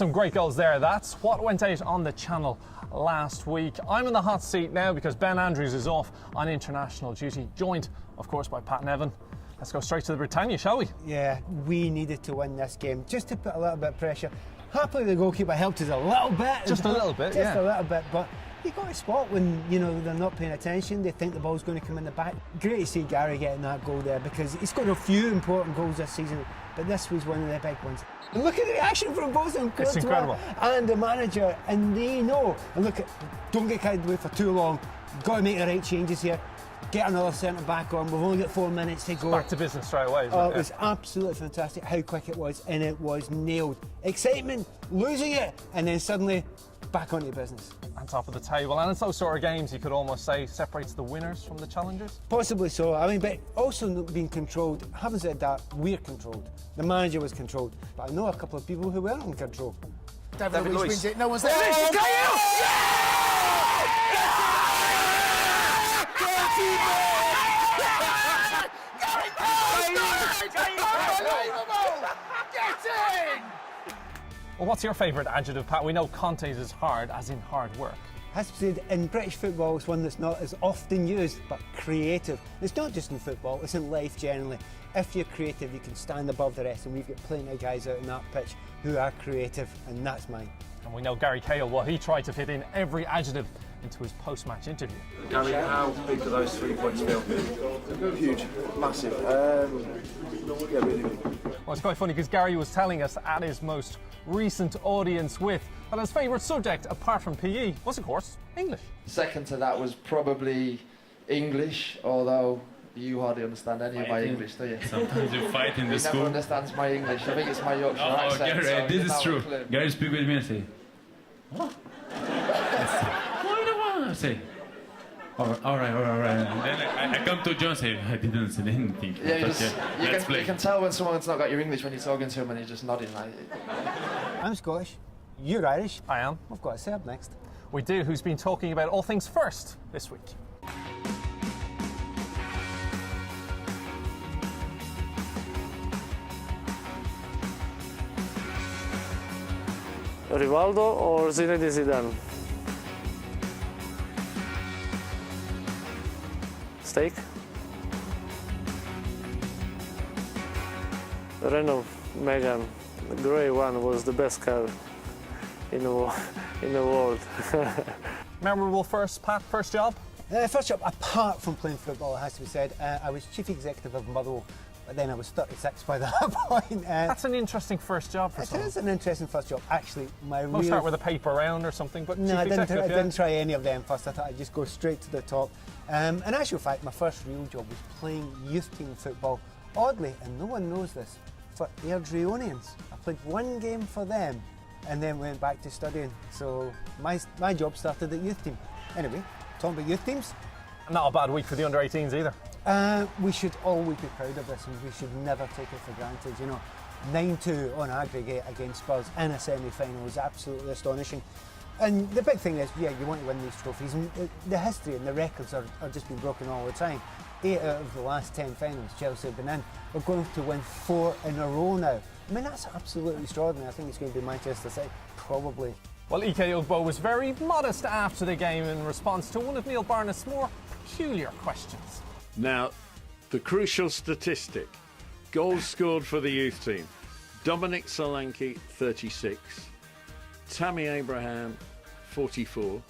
Some great goals there. That's what went out on the channel last week. I'm in the hot seat now because Ben Andrews is off on international duty, joined, of course, by Pat Nevin. Let's go straight to the Britannia, shall we? Yeah, we needed to win this game just to put a little bit of pressure. Happily, the goalkeeper helped us a little bit. Just a little bit, Just a little bit, but you got to spot when, you know, they're not paying attention, they think the ball's going to come in the back. Great to see Gary getting that goal there because he's got a few important goals this season, but this was one of the big ones. And look at the reaction from both of them, It's incredible. and the manager, and they know. And look, don't get carried away for too long. Got to make the right changes here. Get another centre back on. We've only got 4 minutes to go. Back to business straight away. It was absolutely fantastic how quick it was, and it was nailed. Excitement, losing it, and then suddenly back onto business. On top of the table, and it's those sort of games you could almost say separates the winners from the challengers. Possibly so. I mean, but also not being controlled. Having said that, we're controlled. The manager was controlled, but I know a couple of people who weren't in control. David Luiz wins it. No one's there. Oh, Cahill! Well, what's your favourite adjective, Pat? We know Conte's is hard, as in hard work. Has to be said, in British football, it's one that's not as often used, but creative. It's not just in football, it's in life generally. If you're creative, you can stand above the rest, and we've got plenty of guys out on that pitch who are creative, and that's mine. And we know Gary Cahill, well, he tried to fit in every adjective into his post-match interview. Gary, how big do those 3 points feel? Huge, massive. Yeah, really big. Well, it's quite funny because Gary was telling us at his most recent audience with that his favourite subject, apart from PE, was, of course, English. Second to that was probably English, although you hardly understand any of my English, do you? Sometimes you fight in the He school. never understands my English. I think it's my Yorkshire Oh, accent. Gary, so this it's is true. not clear. Gary, speak with me and say, what? I say, all right. And then I come to John and say, I didn't say anything. Yeah, you, But just, you can tell when someone's not got your English when you're talking to him and he's just nodding like. I'm Scottish, you're Irish. I am. We've got a Serb next. We do, who's been talking about all things first this week. Rivaldo or Zinedine Zidane? Steak? Renault Megane, the grey one, was the best car in the world. Memorable first job? First job, apart from playing football, it has to be said, I was chief executive of Motherwell, but then I was 36 by that point. That's an interesting first job for someone. It is an interesting first job. Actually, Most start with a paper round or something, but no, I chief executive, didn't try any of them first. I thought I'd just go straight to the top. In actual fact, my first real job was playing youth team football. Oddly, and no one knows this, for Airdrieonians. I played one game for them and then went back to studying. So my job started at youth team. Anyway, talking about youth teams. Not a bad week for the under-18s either. We should always be proud of this and we should never take it for granted. You know, 9-2 on aggregate against Spurs in a semi-final is absolutely astonishing. And the big thing is, yeah, you want to win these trophies, and the history and the records are just being broken all the time. 8 out of the last 10 finals Chelsea have been in. We're going to win 4 in a row now. I mean, that's absolutely extraordinary. I think it's going to be Manchester City, probably. Well, Ike Ugbo was very modest after the game in response to one of Neil Barnett's more peculiar questions. Now, the crucial statistic. Goals scored for the youth team. Dominic Solanke, 36. Tammy Abraham, 44.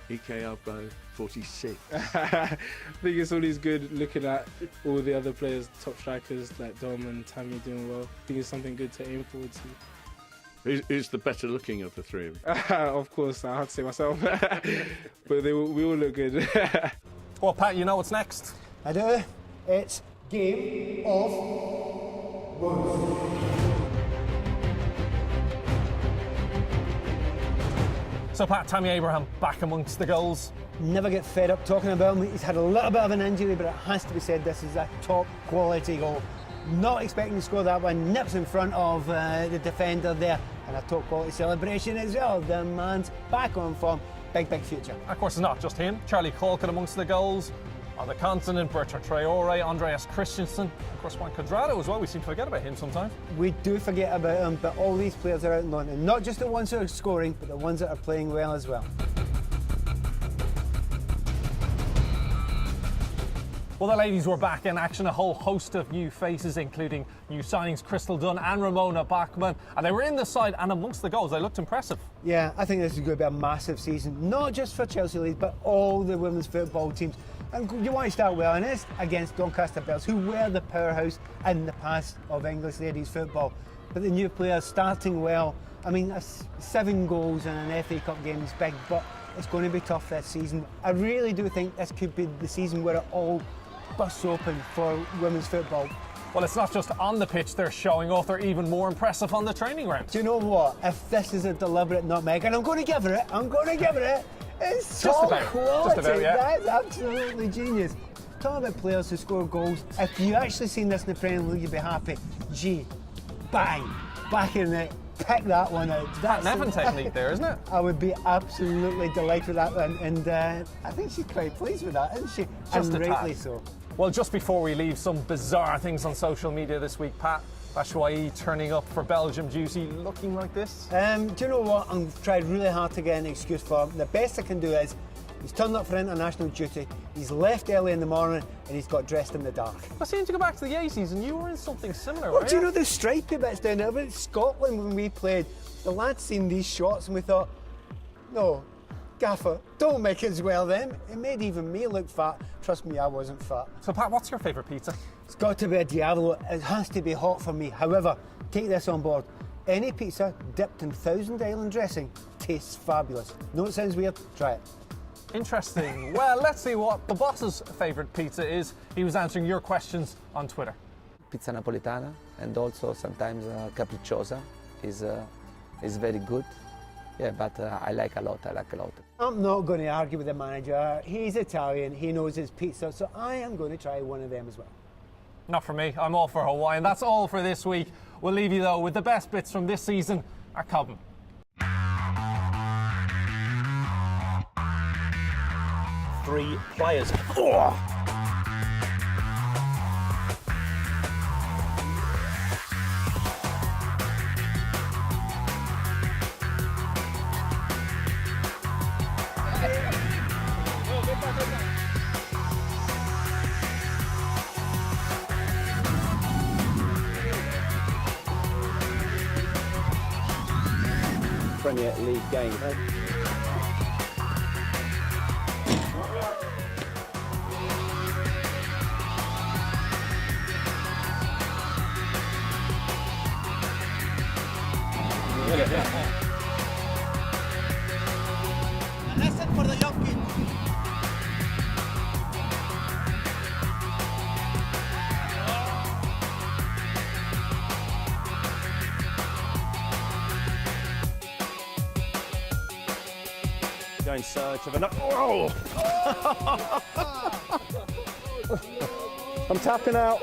Ike Ugbo, 46. I think it's always good looking at all the other players, top strikers like Dom and Tammy doing well. I think it's something good to aim forward to. Who's the better looking of the three of you? Of course, I have to say myself. But we all look good. Well, Pat, you know what's next? I do. It's Game of Words. So, Pat, Tammy Abraham back amongst the goals. Never get fed up talking about him. He's had a little bit of an injury, but it has to be said this is a top quality goal. Not expecting to score that one. Nips in front of the defender there, and a top quality celebration as well. The man's back on form. Big future. Of course, it's not just him. Charlie Colkin amongst the goals. on the continent. Bertrand Traore, Andreas Christensen, of course Juan Cuadrado as well. We seem to forget about him sometimes. We do forget about him, but all these players are out in London. Not just the ones that are scoring, but the ones that are playing well as well. Well, the ladies were back in action, a whole host of new faces, including new signings Crystal Dunn and Ramona Bachmann, and they were in the side, and amongst the goals, they looked impressive. Yeah, I think this is going to be a massive season, not just for Chelsea Leeds, but all the women's football teams. And you want to start well, and it's against Doncaster Bears, who were the powerhouse in the past of English ladies football. But the new players starting well. I mean, 7 goals in an FA Cup game is big, but it's going to be tough this season. I really do think this could be the season where it all busts open for women's football. Well, it's not just on the pitch they're showing off, they're even more impressive on the training ground. Do you know what? If this is a deliberate nutmeg, and I'm going to give her it, it's top quality. Just about, yeah. That's absolutely genius. Talk about players who score goals. If you actually seen this in the Premier League, you'd be happy. Gee, bang, back in it. Pick that one out. That's Nevin technique there, isn't it? I would be absolutely delighted with that one, and I think she's quite pleased with that, isn't she? Just and a rightly tad. so. Well, just before we leave, some bizarre things on social media this week. Pat Batshuayi turning up for Belgium duty, looking like this. Do you know what? I've tried really hard to get an excuse for him. The best I can do is he's turned up for international duty, he's left early in the morning, and he's got dressed in the dark. I seem to go back to the 80s, and you were in something similar, Well, weren't do you know the stripy bits down there? In Scotland, when we played, the lads seen these shots, and we thought, no, Gaffer, don't make it as well then. It made even me look fat. Trust me, I wasn't fat. So, Pat, what's your favourite pizza? It's got to be a Diavolo. It has to be hot for me. However, take this on board. Any pizza dipped in Thousand Island dressing tastes fabulous. No, it sounds weird? Try it. Interesting. Well, let's see what the boss's favourite pizza is. He was answering your questions on Twitter. Pizza napolitana and also sometimes capricciosa is very good. Yeah, but I like a lot. I'm not going to argue with the manager. He's Italian, he knows his pizza, so I am going to try one of them as well. Not for me, I'm all for Hawaiian. That's all for this week. We'll leave you though with the best bits from this season at Cobham. 3 players. Premier League game. A lesson for the young kids. Go in search of another. Oh! I'm tapping out.